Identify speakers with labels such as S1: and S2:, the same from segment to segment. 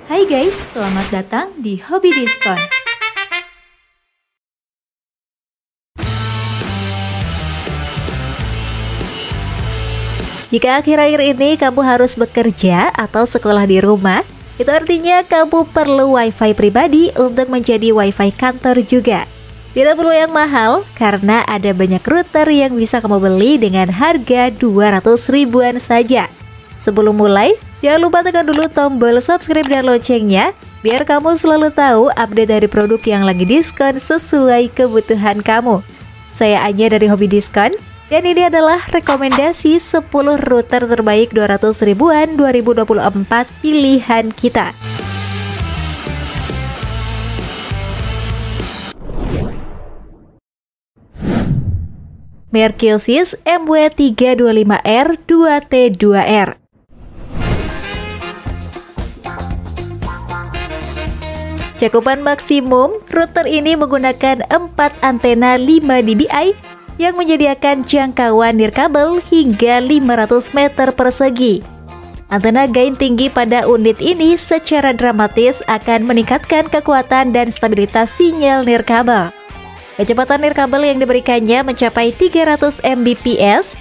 S1: Hai guys, selamat datang di Hobi Diskon. Jika akhir-akhir ini kamu harus bekerja atau sekolah di rumah, itu artinya kamu perlu wifi pribadi untuk menjadi wifi kantor juga. Tidak perlu yang mahal, karena ada banyak router yang bisa kamu beli dengan harga 200 ribuan saja. Sebelum mulai, jangan lupa tekan dulu tombol subscribe dan loncengnya, biar kamu selalu tahu update dari produk yang lagi diskon sesuai kebutuhan kamu. Saya Anya dari Hobi Diskon, dan ini adalah rekomendasi 10 router terbaik 200 ribuan 2024 pilihan kita. Mercosys MW325R 2T2R. Cakupan maksimum, router ini menggunakan 4 antena 5 dBi yang menyediakan jangkauan nirkabel hingga 500 meter persegi. Antena gain tinggi pada unit ini secara dramatis akan meningkatkan kekuatan dan stabilitas sinyal nirkabel. Kecepatan nirkabel yang diberikannya mencapai 300 Mbps,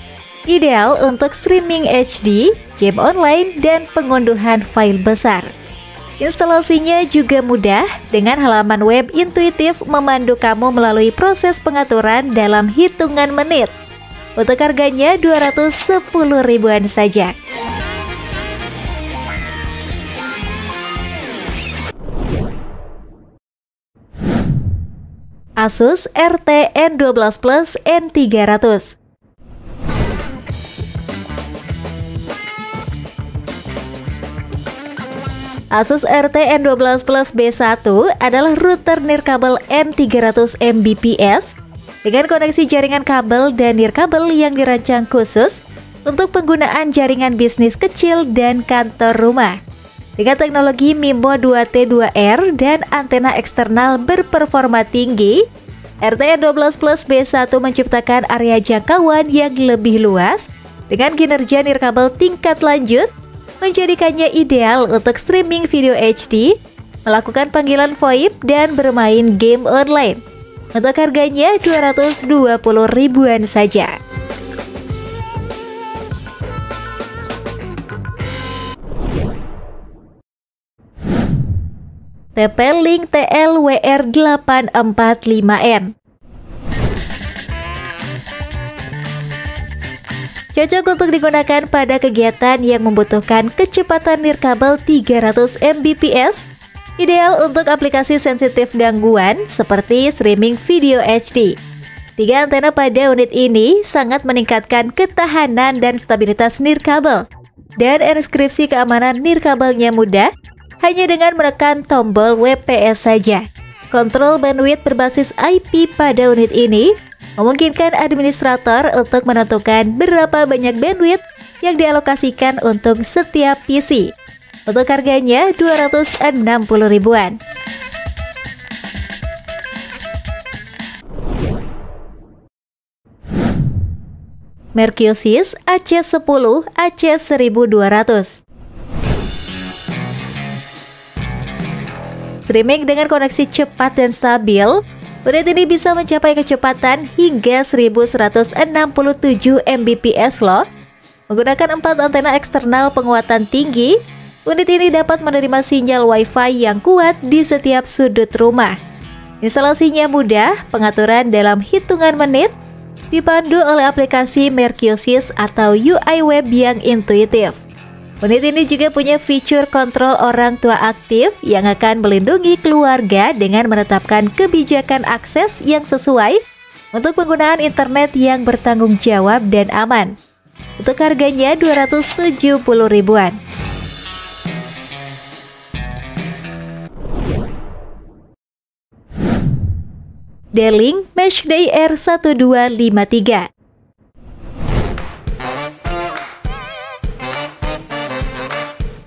S1: ideal untuk streaming HD, game online, dan pengunduhan file besar. Instalasinya juga mudah, dengan halaman web intuitif memandu kamu melalui proses pengaturan dalam hitungan menit. Untuk harganya 210 ribuan saja. Asus RT N12 Plus N300. Asus RT N12 Plus B1 adalah router nirkabel N300 Mbps dengan koneksi jaringan kabel dan nirkabel yang dirancang khusus untuk penggunaan jaringan bisnis kecil dan kantor rumah. Dengan teknologi MIMO 2T2R dan antena eksternal berperforma tinggi, RT N12 Plus B1 menciptakan area jangkauan yang lebih luas dengan kinerja nirkabel tingkat lanjut, menjadikannya ideal untuk streaming video HD, melakukan panggilan VoIP, dan bermain game online. Untuk harganya 220 ribuan saja. TP-Link TL-WR845N. Cocok untuk digunakan pada kegiatan yang membutuhkan kecepatan nirkabel 300 Mbps, ideal untuk aplikasi sensitif gangguan seperti streaming video HD. 3 antena pada unit ini sangat meningkatkan ketahanan dan stabilitas nirkabel, dan enskripsi keamanan nirkabelnya mudah, hanya dengan menekan tombol WPS saja. Kontrol bandwidth berbasis IP pada unit ini memungkinkan administrator untuk menentukan berapa banyak bandwidth yang dialokasikan untuk setiap PC. Untuk harganya 260 ribuan. Mercosys AC10 AC1200. Streaming dengan koneksi cepat dan stabil, unit ini bisa mencapai kecepatan hingga 1167 Mbps loh. Menggunakan 4 antena eksternal penguatan tinggi, unit ini dapat menerima sinyal Wi-Fi yang kuat di setiap sudut rumah. Instalasinya mudah, pengaturan dalam hitungan menit, dipandu oleh aplikasi Mercosys atau UI web yang intuitif. Unit ini juga punya fitur kontrol orang tua aktif yang akan melindungi keluarga dengan menetapkan kebijakan akses yang sesuai untuk penggunaan internet yang bertanggung jawab dan aman. Untuk harganya 270 ribuan. D-Link Meshday R1253.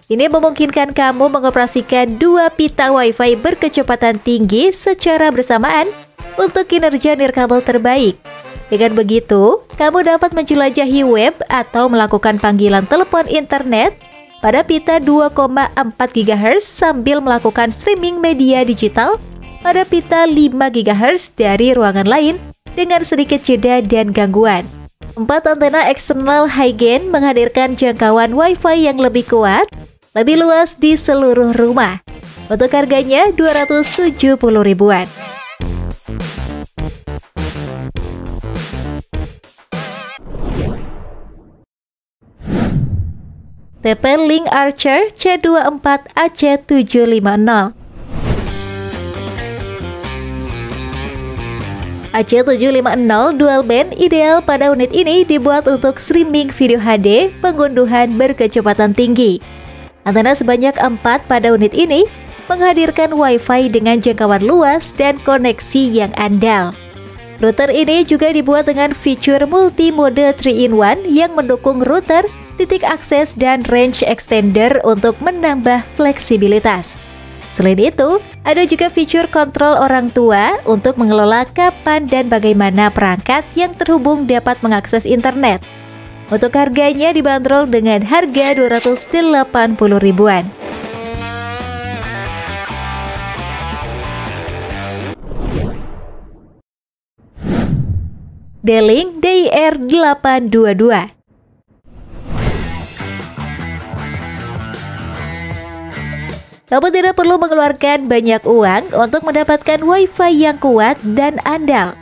S1: Ini memungkinkan kamu mengoperasikan 2 pita Wi-Fi berkecepatan tinggi secara bersamaan untuk kinerja nirkabel terbaik. Dengan begitu, kamu dapat menjelajahi web atau melakukan panggilan telepon internet pada pita 2,4 GHz sambil melakukan streaming media digital pada pita 5 GHz dari ruangan lain dengan sedikit jeda dan gangguan. 4 antena eksternal high gain menghadirkan jangkauan Wi-Fi yang lebih kuat, lebih luas di seluruh rumah. Untuk harganya 270 ribuan. TP-Link Archer C24 AC750. AC750 dual band ideal pada unit ini dibuat untuk streaming video HD pengunduhan berkecepatan tinggi. Antena sebanyak 4 pada unit ini menghadirkan Wi-Fi dengan jangkauan luas dan koneksi yang andal. Router ini juga dibuat dengan fitur multi-mode 3-in-1 yang mendukung router, titik akses, dan range extender untuk menambah fleksibilitas. Selain itu, ada juga fitur kontrol orang tua untuk mengelola kapan dan bagaimana perangkat yang terhubung dapat mengakses internet. Untuk harganya dibanderol dengan harga 280 ribuan. D-Link DIR822. Kamu tidak perlu mengeluarkan banyak uang untuk mendapatkan Wi-Fi yang kuat dan andal.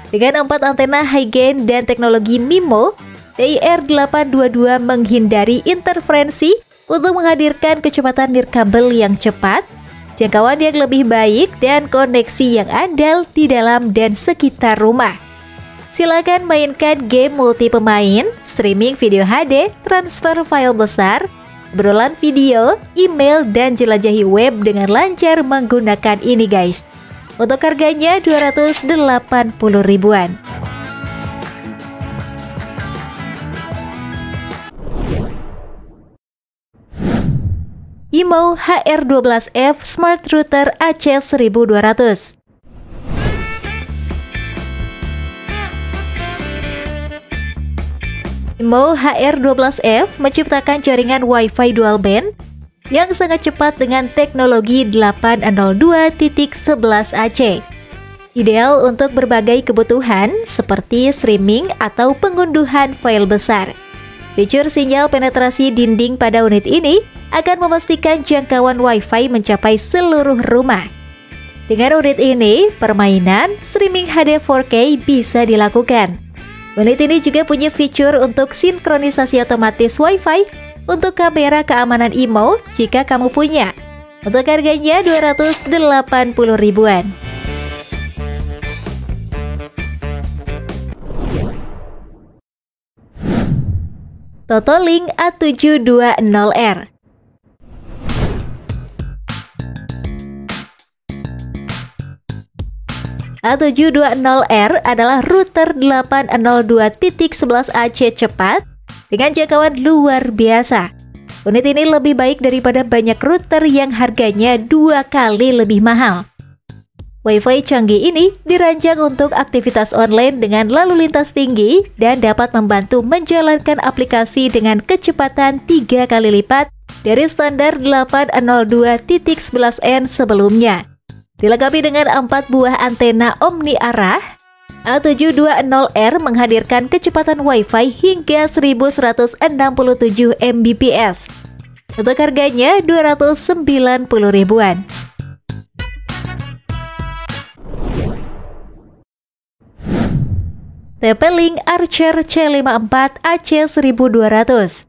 S1: Dengan 4 antena high gain dan teknologi MIMO, DIR822 menghindari interferensi untuk menghadirkan kecepatan nirkabel yang cepat, jangkauan yang lebih baik, dan koneksi yang andal di dalam dan sekitar rumah. Silakan mainkan game multi pemain, streaming video HD, transfer file besar, obrolan video, email, dan jelajahi web dengan lancar menggunakan ini guys. Untuk harganya 280 ribuan. IMO HR12F Smart Router AC1200. IMO HR12F menciptakan jaringan Wi-Fi dual band yang sangat cepat dengan teknologi 802.11ac. Ideal untuk berbagai kebutuhan seperti streaming atau pengunduhan file besar. Fitur sinyal penetrasi dinding pada unit ini akan memastikan jangkauan Wi-Fi mencapai seluruh rumah. Dengan unit ini, permainan streaming HD 4K bisa dilakukan. Unit ini juga punya fitur untuk sinkronisasi otomatis Wi-Fi untuk kamera keamanan IMO jika kamu punya. Untuk harganya 280 ribuan. Totolink A720R. A720R adalah router 802.11ac cepat dengan jangkauan luar biasa. Unit ini lebih baik daripada banyak router yang harganya 2 kali lebih mahal. Wi-Fi canggih ini dirancang untuk aktivitas online dengan lalu lintas tinggi dan dapat membantu menjalankan aplikasi dengan kecepatan 3 kali lipat dari standar 802.11n sebelumnya. Dilengkapi dengan 4 buah antena omni arah, A720R menghadirkan kecepatan Wi-Fi hingga 1167 Mbps. Untuk harganya 290 ribuan. TP-Link Archer C54 AC1200.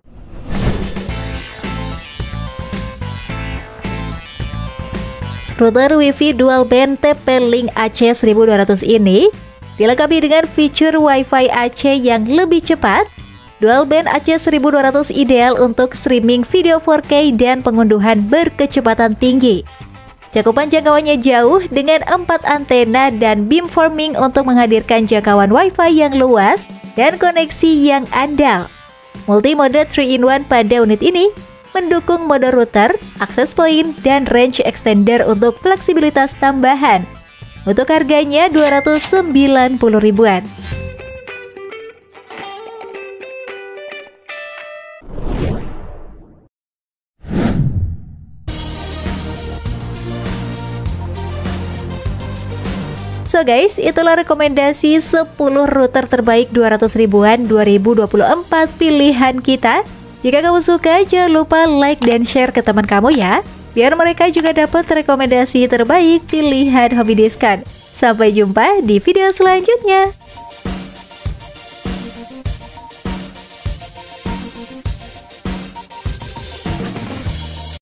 S1: Router Wi-Fi dual band TP-Link AC1200 ini dilengkapi dengan fitur Wi-Fi AC yang lebih cepat. Dual band AC1200 ideal untuk streaming video 4K dan pengunduhan berkecepatan tinggi. Cakupan jangkauannya jauh dengan 4 antena dan beamforming untuk menghadirkan jangkauan Wi-Fi yang luas dan koneksi yang andal. Multi-mode 3-in-1 pada unit ini mendukung mode router, access point, dan range extender untuk fleksibilitas tambahan. Untuk harganya 290 ribuan. So guys, itulah rekomendasi 10 router terbaik 200 ribuan 2024 pilihan kita. Jika kamu suka, jangan lupa like dan share ke teman kamu ya, biar mereka juga dapat rekomendasi terbaik pilihan Hobby Diskon. Sampai jumpa di video selanjutnya.